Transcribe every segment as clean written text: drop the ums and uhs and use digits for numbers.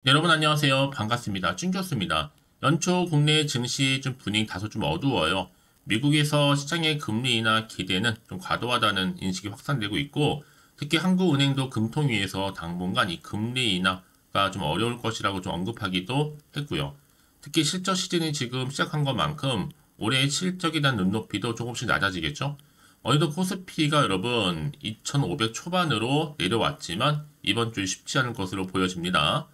네, 여러분 안녕하세요. 반갑습니다. 쭝교수입니다. 연초 국내 증시 좀 분위기 다소 좀 어두워요. 미국에서 시장의 금리나 기대는 좀 과도하다는 인식이 확산되고 있고, 특히 한국은행도 금통위에서 당분간 이 금리 인하가 좀 어려울 것이라고 좀 언급하기도 했고요. 특히 실적 시즌이 지금 시작한 것만큼 올해의 실적에 대한 눈높이도 조금씩 낮아지겠죠. 어느덧 코스피가 여러분 2,500 초반으로 내려왔지만 이번 주 쉽지 않을 것으로 보여집니다.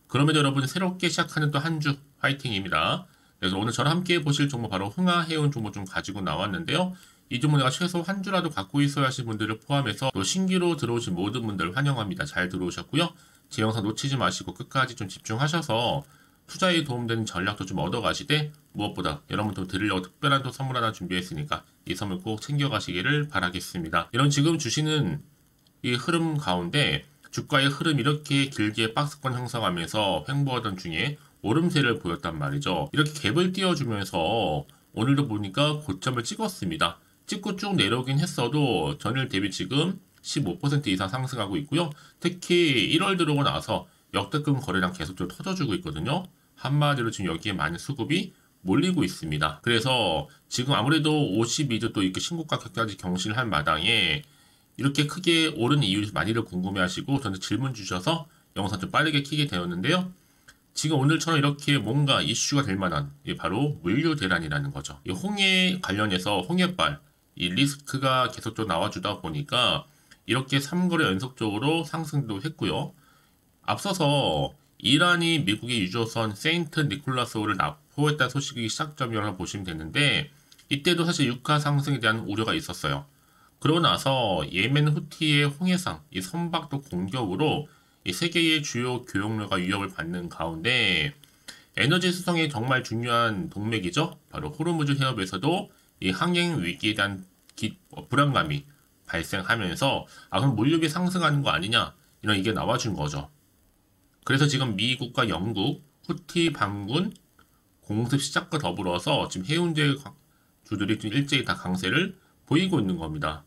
그럼에도 여러분 새롭게 시작하는 또 한 주 화이팅입니다. 그래서 오늘 저랑 함께 보실 종목 바로 흥하해운 종목 좀 가지고 나왔는데요. 이 종목 내가 최소 한 주라도 갖고 있어야 하실 분들을 포함해서 또 신규로 들어오신 모든 분들 환영합니다. 잘 들어오셨고요. 제 영상 놓치지 마시고 끝까지 좀 집중하셔서 투자에 도움되는 전략도 좀 얻어가시되 무엇보다 여러분도 드리려고 특별한 또 선물 하나 준비했으니까 이 선물 꼭 챙겨가시기를 바라겠습니다. 이런 지금 주시는 이 흐름 가운데 주가의 흐름 이렇게 길게 박스권 형성하면서 횡보하던 중에 오름세를 보였단 말이죠. 이렇게 갭을 띄워주면서 오늘도 보니까 고점을 찍었습니다. 찍고 쭉 내려오긴 했어도 전일 대비 지금 15% 이상 상승하고 있고요. 특히 1월 들어오고 나서 역대급 거래량 계속적으로 터져주고 있거든요. 한마디로 지금 여기에 많은 수급이 몰리고 있습니다. 그래서 지금 아무래도 52주 또 이렇게 신고가까지 경신을 한 마당에 이렇게 크게 오른 이유 많이들 궁금해하시고 저한테 질문 주셔서 영상 좀 빠르게 키게 되었는데요. 지금 오늘처럼 이렇게 뭔가 이슈가 될 만한 바로 물류 대란이라는 거죠. 이 홍해 관련해서 홍해발 이 리스크가 계속적으로 나와주다 보니까 이렇게 3거래 연속적으로 상승도 했고요. 앞서서 이란이 미국의 유조선 세인트 니콜라스호를 납포했다는 소식이 시작점이라고 보시면 되는데 이때도 사실 유가 상승에 대한 우려가 있었어요. 그러고 나서 예멘 후티의 홍해상 이 선박도 공격으로 이 세계의 주요 교역로가 위협을 받는 가운데 에너지 수송에 정말 중요한 동맥이죠. 바로 호르무즈 해협에서도 이 항행 위기에 대한 불안감이 발생하면서 그럼 물류비 상승하는 거 아니냐 이런 이게 나와준 거죠. 그래서 지금 미국과 영국 후티 반군 공습 시작과 더불어서 지금 해운제 주들이 좀 일제히 다 강세를 보이고 있는 겁니다.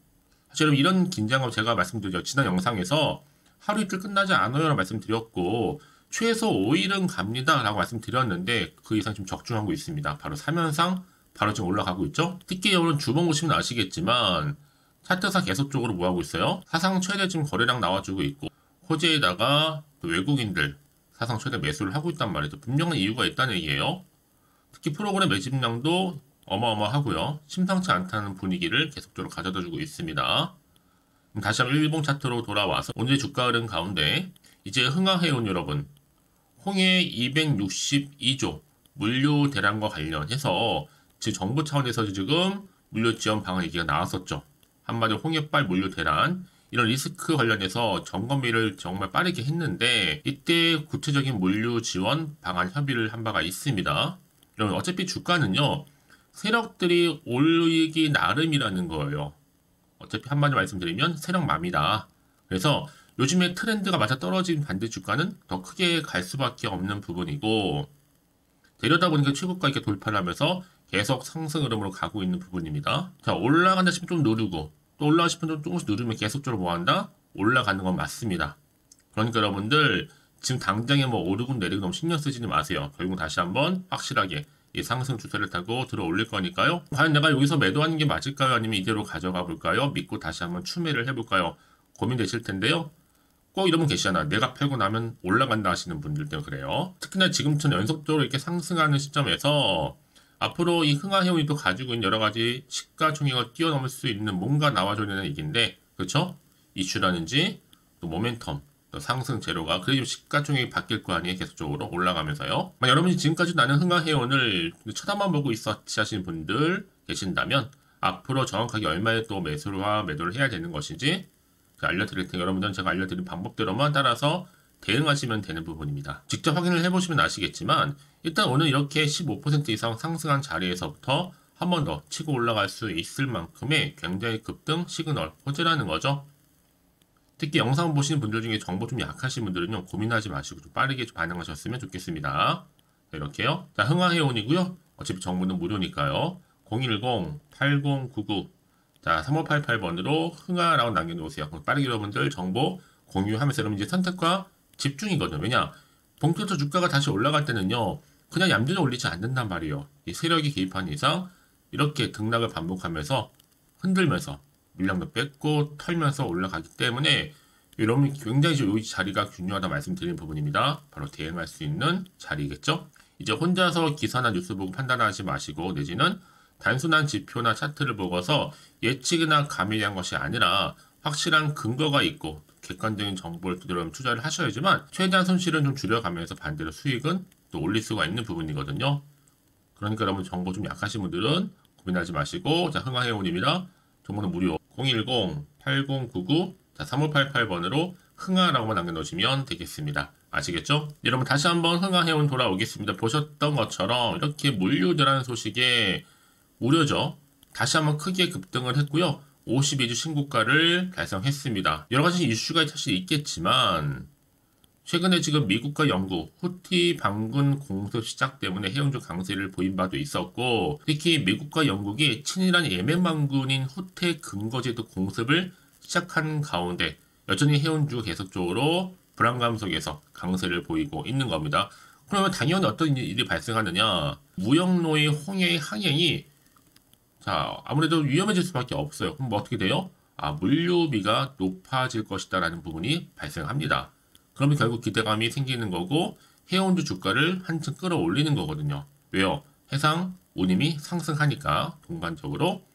사실 여러분 이런 긴장감 제가 말씀드렸죠. 지난 영상에서 하루 이틀 끝나지 않아요 라고 말씀드렸고 최소 5일은 갑니다 라고 말씀드렸는데 그 이상 좀 적중하고 있습니다. 바로 3연상 바로 지금 올라가고 있죠. 특히 여러분 주봉 보시면 아시겠지만 차트상 계속적으로 뭐하고 있어요? 사상 최대 지금 거래량 나와주고 있고 호재에다가 또 외국인들 사상 최대 매수를 하고 있단 말이죠. 분명한 이유가 있다는 얘기예요. 특히 프로그램 매집량도 어마어마하고요. 심상치 않다는 분위기를 계속적으로 가져다주고 있습니다. 다시 한번 일봉 차트로 돌아와서 오늘의 주가 흐름 가운데 이제 흥하해온 여러분 홍해 262조 물류 대란과 관련해서 지금 정부 차원에서 지금 물류 지원 방안 얘기가 나왔었죠. 한마디로 홍해발 물류 대란 이런 리스크 관련해서 점검비를 정말 빠르게 했는데 이때 구체적인 물류 지원 방안 협의를 한 바가 있습니다. 여러분 어차피 주가는요 세력들이 올리기 나름이라는 거예요. 어차피 한마디 말씀드리면 세력맘이다. 그래서 요즘에 트렌드가 맞아 떨어진 반대 주가는 더 크게 갈 수밖에 없는 부분이고 되려다 보니까 최고가 이렇게 돌파를 하면서 계속 상승 흐름으로 가고 있는 부분입니다. 자 올라간다 싶으면 좀 누르고 또 올라가 싶으면 조금씩 누르면 계속적으로 뭐한다? 올라가는 건 맞습니다. 그러니까 여러분들 지금 당장에 뭐 오르고 내리고 너무 신경 쓰지는 마세요. 결국 다시 한번 확실하게 이 상승 추세를 타고 들어 올릴 거니까요. 과연 내가 여기서 매도하는 게 맞을까요? 아니면 이대로 가져가 볼까요? 믿고 다시 한번 추매를 해볼까요? 고민되실 텐데요. 꼭 이런 분 계시잖아. 내가 팔고 나면 올라간다 하시는 분들 때문에 그래요. 특히나 지금처럼 연속적으로 이렇게 상승하는 시점에서 앞으로 이 흥하해운이 또 가지고 있는 여러 가지 시가총액을 뛰어넘을 수 있는 뭔가 나와줘야 되는 얘기인데, 그렇죠? 이슈라든지 또 모멘텀, 또 상승 재료가 그래도 시가총액이 바뀔 거 아니에요? 계속적으로 올라가면서요. 여러분이 지금까지 나는 흥하해운을 쳐다만 보고 있었지 하시는 분들 계신다면 앞으로 정확하게 얼마에 또 매수와 매도를 해야 되는 것인지 알려드릴 테니 여러분들은 제가 알려드린 방법대로만 따라서 대응하시면 되는 부분입니다. 직접 확인을 해보시면 아시겠지만 일단 오늘 이렇게 15% 이상 상승한 자리에서부터 한 번 더 치고 올라갈 수 있을 만큼의 굉장히 급등 시그널 호재라는 거죠. 특히 영상 보시는 분들 중에 정보 좀 약하신 분들은요 고민하지 마시고 좀 빠르게 반응하셨으면 좋겠습니다. 자, 이렇게요. 자 흥하해온이고요. 어차피 정보는 무료니까요. 010-8099 자, 3588번으로 흥하라고 남겨놓으세요. 그럼 빠르게 여러분들 정보 공유하면서 여러분 이제 선택과 집중이거든요. 왜냐? 본격적으로 주가가 다시 올라갈 때는요. 그냥 얌전히 올리지 않는단 말이에요. 이 세력이 개입한 이상 이렇게 등락을 반복하면서 흔들면서 물량도 뺏고 털면서 올라가기 때문에 여러분 굉장히 이 자리가 중요하다 말씀드린 부분입니다. 바로 대응할 수 있는 자리겠죠. 이제 혼자서 기사나 뉴스 보고 판단하지 마시고 내지는 단순한 지표나 차트를 보고서 예측이나 감에 대한 것이 아니라 확실한 근거가 있고 객관적인 정보를 두드려 투자를 하셔야지만 최대한 손실은 좀 줄여가면서 반대로 수익은 또 올릴 수가 있는 부분이거든요. 그러니까 여러분 정보 좀 약하신 분들은 고민하지 마시고 자 흥하해온입니다. 정보는 무료 010-8099-3588번으로 흥하라고만 남겨놓으시면 되겠습니다. 아시겠죠? 여러분 다시 한번 흥하해온 돌아오겠습니다. 보셨던 것처럼 이렇게 물류대라는 소식에 우려죠. 다시 한번 크게 급등을 했고요. 52주 신고가를 달성했습니다. 여러가지 이슈가 사실 있겠지만 최근에 지금 미국과 영국 후티 반군 공습 시작 때문에 해운주 강세를 보인 바도 있었고 특히 미국과 영국이 친일한 예멘 반군인 후테 근거제도 공습을 시작한 가운데 여전히 해운주가 계속적으로 불안감 속에서 강세를 보이고 있는 겁니다. 그러면 당연히 어떤 일이 발생하느냐? 무역로의 홍해의 항행이 자 아무래도 위험해질 수밖에 없어요. 그럼 뭐 어떻게 돼요? 물류비가 높아질 것이다 라는 부분이 발생합니다. 그러면 결국 기대감이 생기는 거고 해운주 주가를 한층 끌어올리는 거거든요. 왜요? 해상 운임이 상승하니까 동반적으로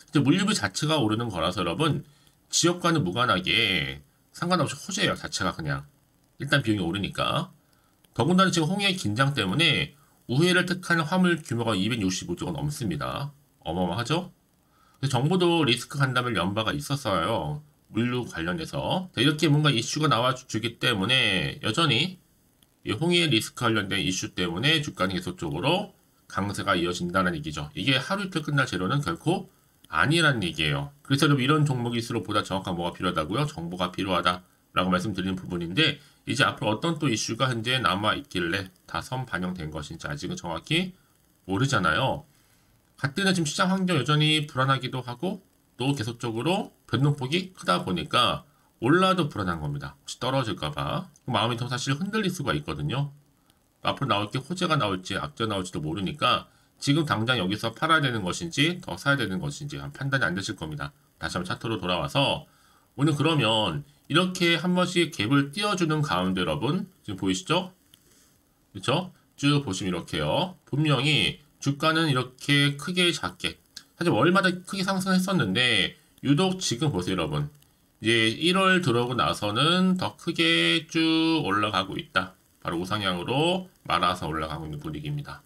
이제 물류비 자체가 오르는 거라서 여러분 지역과는 무관하게 상관없이 호재예요. 자체가 그냥 일단 비용이 오르니까 더군다나 지금 홍해 긴장 때문에 우회를 택한 화물 규모가 265조가 넘습니다. 어마어마하죠? 정부도 리스크 간담을 연바가 있었어요. 물류 관련해서 이렇게 뭔가 이슈가 나와주기 때문에 여전히 이 홍해 리스크 관련된 이슈 때문에 주가는 계속적으로 강세가 이어진다는 얘기죠. 이게 하루 이틀 끝날 재료는 결코 아니라는 얘기예요. 그래서 여러분 이런 종목일수록 보다 정확한 뭐가 필요하다고요? 정보가 필요하다라고 말씀드리는 부분인데 이제 앞으로 어떤 또 이슈가 현재 남아있길래 다 선반영된 것인지 아직은 정확히 모르잖아요. 같은 지금 시장 환경 여전히 불안하기도 하고 또 계속적으로 변동폭이 크다 보니까 올라도 불안한 겁니다. 혹시 떨어질까봐 마음이 더 사실 흔들릴 수가 있거든요. 앞으로 나올 게 호재가 나올지 악재가 나올지도 모르니까 지금 당장 여기서 팔아야 되는 것인지 더 사야 되는 것인지 판단이 안 되실 겁니다. 다시 한번 차트로 돌아와서 오늘 그러면 이렇게 한 번씩 갭을 띄워주는 가운데 여러분 지금 보이시죠? 그렇죠? 쭉 보시면 이렇게요. 분명히 주가는 이렇게 크게 작게 사실 월마다 크게 상승했었는데 유독 지금 보세요 여러분 이제 1월 들어오고 나서는 더 크게 쭉 올라가고 있다. 바로 우상향으로 말아서 올라가고 있는 분위기입니다.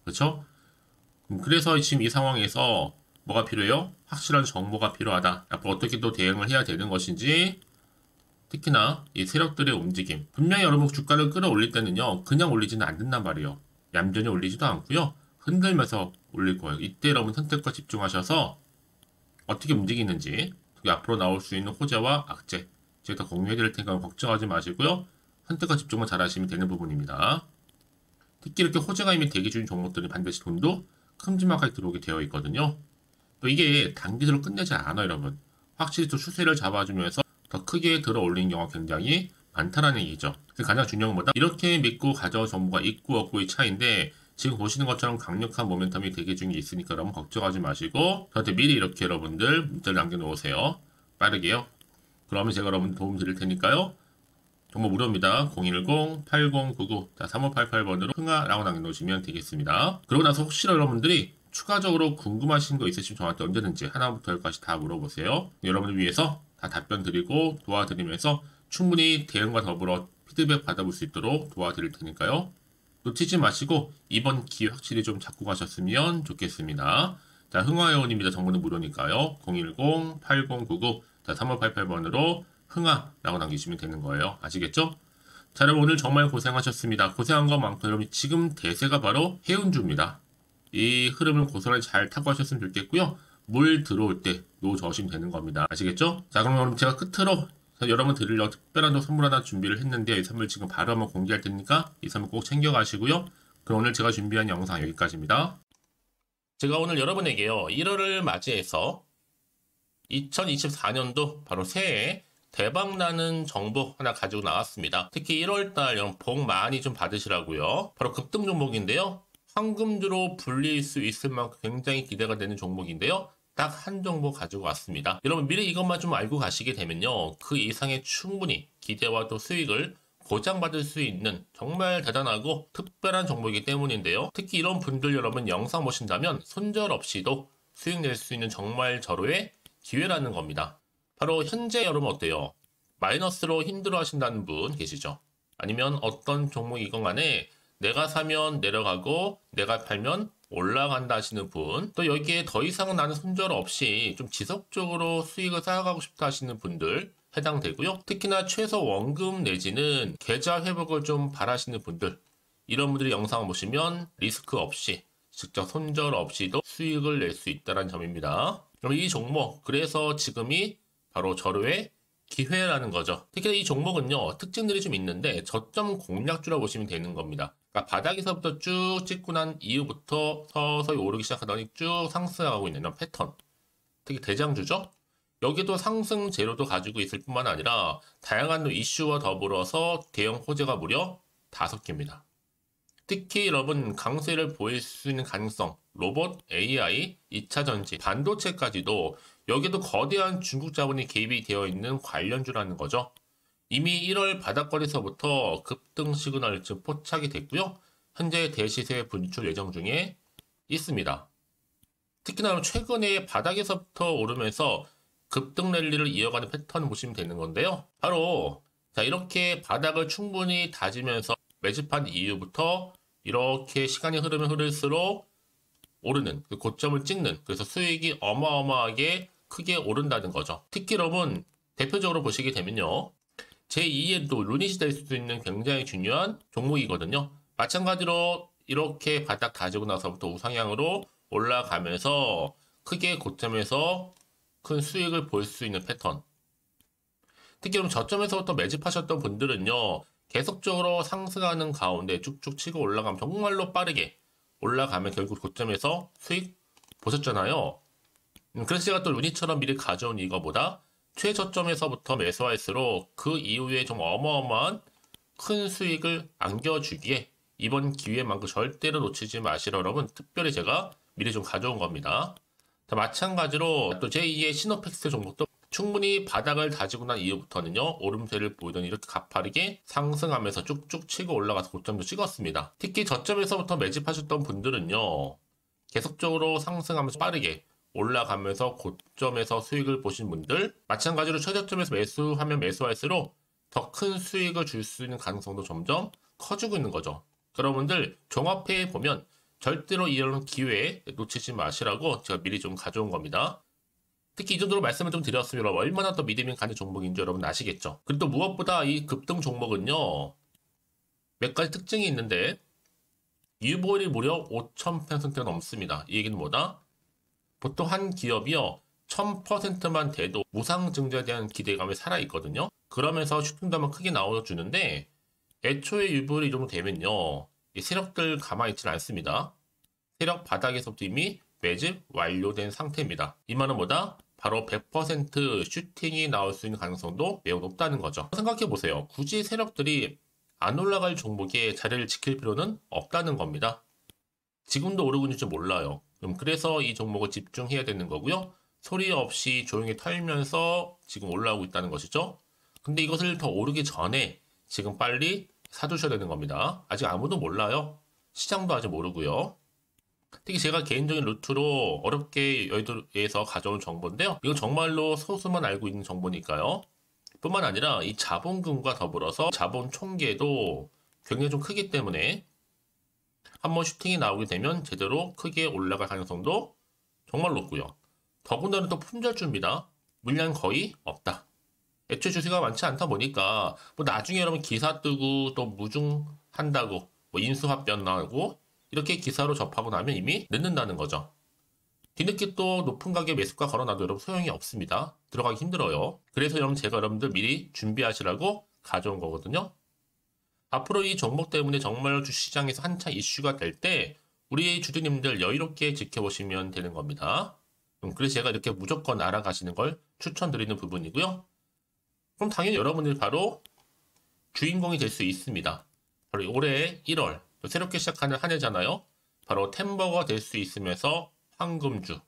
그렇죠? 그래서 지금 이 상황에서 뭐가 필요해요? 확실한 정보가 필요하다. 앞으로 어떻게 또 대응을 해야 되는 것인지 특히나 이 세력들의 움직임 분명히 여러분 주가를 끌어올릴 때는요 그냥 올리지는 않는단 말이에요. 얌전히 올리지도 않고요. 흔들면서 올릴 거예요. 이때 여러분 선택과 집중하셔서 어떻게 움직이는지 앞으로 나올 수 있는 호재와 악재 제가 다 공유해 드릴 테니까 걱정하지 마시고요. 선택과 집중만 잘 하시면 되는 부분입니다. 특히 이렇게 호재가 이미 대기 중인 종목들이 반드시 돈도 큼지막하게 들어오게 되어 있거든요. 또 이게 단기적으로 끝내지 않아요 여러분. 확실히 또 추세를 잡아주면서 더 크게 들어 올리는 경우가 굉장히 많다라는 얘기죠. 그래서 가장 중요한 것보다 이렇게 믿고 가져올 정보가 있고 없고의 차이인데 지금 보시는 것처럼 강력한 모멘텀이 대기 중에 있으니까 여러분 걱정하지 마시고 저한테 미리 이렇게 여러분들 문자를 남겨놓으세요. 빠르게요. 그러면 제가 여러분 도움 드릴 테니까요. 정보 무료입니다. 010-8099-3588번으로 흥하라고 남겨놓으시면 되겠습니다. 그러고 나서 혹시나 여러분들이 추가적으로 궁금하신 거 있으시면 저한테 언제든지 하나부터 열까지 다 물어보세요. 여러분을 위해서 다 답변 드리고 도와드리면서 충분히 대응과 더불어 피드백 받아볼 수 있도록 도와드릴 테니까요. 놓치지 마시고 이번 기회 확실히 좀 잡고 가셨으면 좋겠습니다. 자, 흥화회원입니다. 정보는 무료니까요. 010-8099-3588번으로 흥하라고 남기시면 되는 거예요. 아시겠죠? 자, 여러분 오늘 정말 고생하셨습니다. 고생한 것만큼 여러분 지금 대세가 바로 해운주입니다. 이 흐름을 고스란히 잘 타고 하셨으면 좋겠고요. 물 들어올 때 노저으시면 되는 겁니다. 아시겠죠? 자, 그럼 여러분 제가 끝으로 여러분 드리려고 특별한 선물 하나 준비를 했는데 이 선물 지금 바로 한번 공개할 테니까 이 선물 꼭 챙겨가시고요. 그럼 오늘 제가 준비한 영상 여기까지입니다. 제가 오늘 여러분에게요 1월을 맞이해서 2024년도 바로 새해 대박나는 정보 하나 가지고 나왔습니다. 특히 1월달 여러분 복 많이 좀 받으시라고요. 바로 급등 종목인데요. 황금주로 불릴 수 있을 만큼 굉장히 기대가 되는 종목인데요. 딱 한 종목 가지고 왔습니다. 여러분 미리 이것만 좀 알고 가시게 되면요. 그 이상의 충분히 기대와 또 수익을 보장받을 수 있는 정말 대단하고 특별한 종목이기 때문인데요. 특히 이런 분들 여러분 영상 보신다면 손절없이도 수익 낼 수 있는 정말 절호의 기회라는 겁니다. 바로 현재 여러분 어때요? 마이너스로 힘들어 하신다는 분 계시죠? 아니면 어떤 종목이건 간에 내가 사면 내려가고 내가 팔면 올라간다 하시는 분, 또 여기에 더 이상은 나는 손절 없이 좀 지속적으로 수익을 쌓아가고 싶다 하시는 분들 해당되고요. 특히나 최소 원금 내지는 계좌 회복을 좀 바라시는 분들, 이런 분들이 영상을 보시면 리스크 없이 직접 손절 없이도 수익을 낼 수 있다는 점입니다. 그럼 이 종목, 그래서 지금이 바로 절호의 기회라는 거죠. 특히 이 종목은요, 특징들이 좀 있는데 저점 공략주라고 보시면 되는 겁니다. 그러니까 바닥에서부터 쭉 찍고 난 이후부터 서서히 오르기 시작하더니 쭉 상승하고 있는 이런 패턴. 특히 대장주죠. 여기도 상승 재료도 가지고 있을 뿐만 아니라 다양한 이슈와 더불어서 대형 호재가 무려 5개입니다. 특히 여러분 강세를 보일 수 있는 가능성, 로봇, AI, 2차 전지, 반도체까지도 여기도 거대한 중국 자본이 개입이 되어 있는 관련주라는 거죠. 이미 1월 바닥거리서부터 급등 시그널이 포착이 됐고요. 현재 대시세 분출 예정 중에 있습니다. 특히나 최근에 바닥에서부터 오르면서 급등 랠리를 이어가는 패턴을 보시면 되는 건데요. 바로 자 이렇게 바닥을 충분히 다지면서 매집한 이후부터 이렇게 시간이 흐르면 흐를수록 오르는 그 고점을 찍는, 그래서 수익이 어마어마하게 크게 오른다는 거죠. 특히 여러분 대표적으로 보시게 되면요, 제2의 또 루닛이 될 수도 있는 굉장히 중요한 종목이거든요. 마찬가지로 이렇게 바닥 다지고 나서부터 우상향으로 올라가면서 크게 고점에서 큰 수익을 볼 수 있는 패턴. 특히 여러분 저점에서부터 매집하셨던 분들은요, 계속적으로 상승하는 가운데 쭉쭉 치고 올라가면 정말로 빠르게 올라가면 결국 고점에서 수익 보셨잖아요. 그래서 제가 또 루닛처럼 미리 가져온 이거보다 최저점에서부터 매수할수록 그 이후에 좀 어마어마한 큰 수익을 안겨주기에 이번 기회만큼 절대로 놓치지 마시라 여러분 특별히 제가 미리 좀 가져온 겁니다. 자, 마찬가지로 또 제2의 시노펙스 종목도 충분히 바닥을 다지고 난 이후부터는요, 오름세를 보이더니 이렇게 가파르게 상승하면서 쭉쭉 치고 올라가서 고점도 찍었습니다. 특히 저점에서부터 매집하셨던 분들은요, 계속적으로 상승하면서 빠르게 올라가면서 고점에서 수익을 보신 분들, 마찬가지로 최저점에서 매수하면 매수할수록 더 큰 수익을 줄 수 있는 가능성도 점점 커지고 있는 거죠. 여러분들 종합해 보면 절대로 이런 기회에 놓치지 마시라고 제가 미리 좀 가져온 겁니다. 특히 이 정도로 말씀을 좀 드렸으면 여러분 얼마나 더 믿음이 가는 종목인지 여러분 아시겠죠? 그리고 또 무엇보다 이 급등 종목은요, 몇 가지 특징이 있는데 유보율이 무려 5000%가 넘습니다. 이 얘기는 뭐다? 보통 한 기업이요 1000%만 돼도 무상증자에 대한 기대감이 살아있거든요. 그러면서 슈팅도 한번 크게 나와주는데 애초에 유보율이 이 정도 되면요, 이 세력들 가만히 있지는 않습니다. 세력 바닥에서부터 이미 매집 완료된 상태입니다. 이 말은 뭐다? 바로 100% 슈팅이 나올 수 있는 가능성도 매우 높다는 거죠. 생각해보세요. 굳이 세력들이 안 올라갈 종목에 자리를 지킬 필요는 없다는 겁니다. 지금도 오르고 있는지 몰라요. 그래서 이 종목을 집중해야 되는 거고요. 소리 없이 조용히 털면서 지금 올라오고 있다는 것이죠. 근데 이것을 더 오르기 전에 지금 빨리 사두셔야 되는 겁니다. 아직 아무도 몰라요. 시장도 아직 모르고요. 특히 제가 개인적인 루트로 어렵게 여의도에서 가져온 정보인데요. 이건 정말로 소수만 알고 있는 정보니까요. 뿐만 아니라 이 자본금과 더불어서 자본 총계도 굉장히 좀 크기 때문에 한번 슈팅이 나오게 되면 제대로 크게 올라갈 가능성도 정말 높고요. 더군다나 또 품절주입니다. 물량 거의 없다. 애초에 주식가 많지 않다 보니까 뭐 나중에 여러분 기사 뜨고 또 무중한다고 뭐 인수합병 나오고 이렇게 기사로 접하고 나면 이미 늦는다는 거죠. 뒤늦게 또 높은 가격에 매수가 걸어놔도 여러분 소용이 없습니다. 들어가기 힘들어요. 그래서 여러분 제가 여러분들 미리 준비하시라고 가져온 거거든요. 앞으로 이 종목 때문에 정말 주시장에서 한차 이슈가 될 때 우리 주주님들 여유롭게 지켜보시면 되는 겁니다. 그래서 제가 이렇게 무조건 알아가시는 걸 추천드리는 부분이고요. 그럼 당연히 여러분들이 바로 주인공이 될 수 있습니다. 바로 올해 1월 또 새롭게 시작하는 한 해잖아요. 바로 템버가 될 수 있으면서 황금주.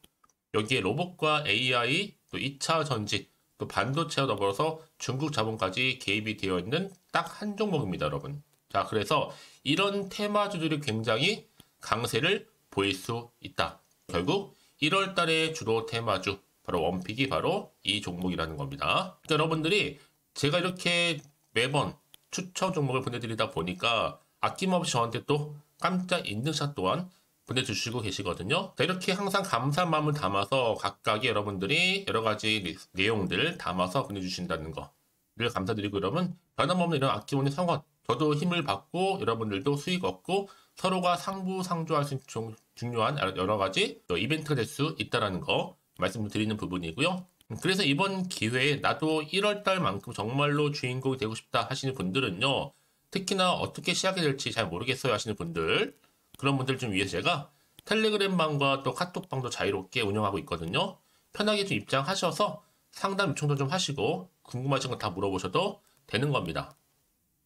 여기에 로봇과 AI, 또 2차 전지, 또 반도체와 더불어서 중국 자본까지 개입이 되어 있는 딱 한 종목입니다, 여러분. 자, 그래서 이런 테마주들이 굉장히 강세를 보일 수 있다. 결국 1월 달에 주로 테마주, 바로 원픽이 바로 이 종목이라는 겁니다. 그러니까 여러분들이 제가 이렇게 매번 추천 종목을 보내드리다 보니까 아낌없이 저한테 또 깜짝 인증샷 또한 보내주시고 계시거든요. 자, 이렇게 항상 감사한 마음을 담아서 각각의 여러분들이 여러 가지 내용들 담아서 보내주신다는 거를 감사드리고, 여러분 변함없는 이런 아낌없는 성원, 저도 힘을 받고 여러분들도 수익 얻고 서로가 상부상조할 수 있는 중요한 여러 가지 이벤트가 될 수 있다는 거 말씀드리는 부분이고요. 그래서 이번 기회에 나도 1월달만큼 정말로 주인공이 되고 싶다 하시는 분들은요, 특히나 어떻게 시작이 될지 잘 모르겠어요 하시는 분들, 그런 분들 좀 위해서 제가 텔레그램방과 또 카톡방도 자유롭게 운영하고 있거든요. 편하게 좀 입장하셔서 상담 요청도 좀 하시고 궁금하신 거 다 물어보셔도 되는 겁니다.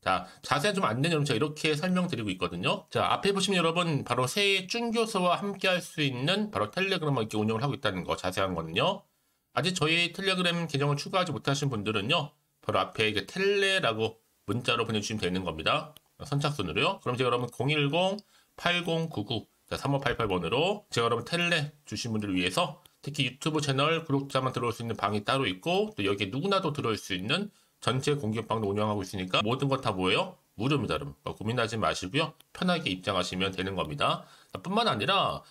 자, 자세한 좀 안내는 제가 이렇게 설명드리고 있거든요. 자, 앞에 보시면 여러분 바로 새해 쭌교수와 함께 할 수 있는 바로 텔레그램을 이렇게 운영을 하고 있다는 거, 자세한 거는요. 아직 저희 텔레그램 계정을 추가하지 못하신 분들은요, 바로 앞에 이게 텔레라고 문자로 보내주시면 되는 겁니다. 선착순으로요. 그럼 제가 여러분 010-8099-3588번으로 제가 여러분 텔레 주신 분들을 위해서 특히 유튜브 채널 구독자만 들어올 수 있는 방이 따로 있고, 또 여기에 누구나도 들어올 수 있는 전체 공개방도 운영하고 있으니까 모든 것 다 뭐예요? 무료입니다, 여러분. 고민하지 마시고요. 편하게 입장하시면 되는 겁니다. 뿐만 아니라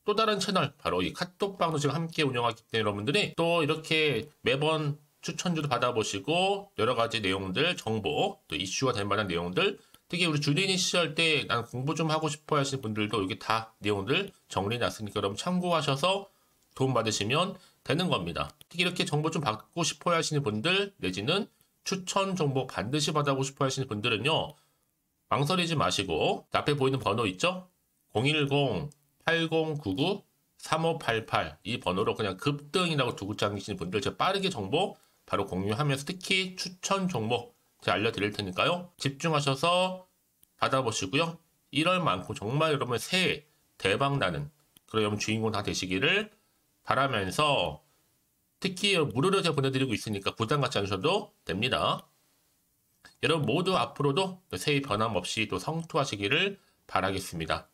또 다른 채널, 바로 이 카톡방도 지금 함께 운영하기 때문에 여러분들이 또 이렇게 매번 추천주도 받아보시고 여러 가지 내용들, 정보, 또 이슈가 될 만한 내용들, 특히 우리 주린이 시절 때 난 공부 좀 하고 싶어 하시는 분들도 여기 다 내용들 정리해놨으니까 여러분 참고하셔서 도움받으시면 되는 겁니다. 특히 이렇게 정보 좀 받고 싶어 하시는 분들, 내지는 추천 정보 반드시 받아보고 싶어 하시는 분들은요, 망설이지 마시고 앞에 보이는 번호 있죠? 010-8099-3588 이 번호로 그냥 급등이라고 두고 당기시는 분들 제가 빠르게 정보 바로 공유하면서 특히 추천 종목 제가 알려드릴 테니까요. 집중하셔서 받아보시고요. 1월만큼 정말 여러분 새해 대박나는 그런 여러분 주인공 다 되시기를 바라면서, 특히 무료로 제가 보내드리고 있으니까 부담 갖지 않으셔도 됩니다. 여러분 모두 앞으로도 새해 변함없이 또 성투하시기를 바라겠습니다.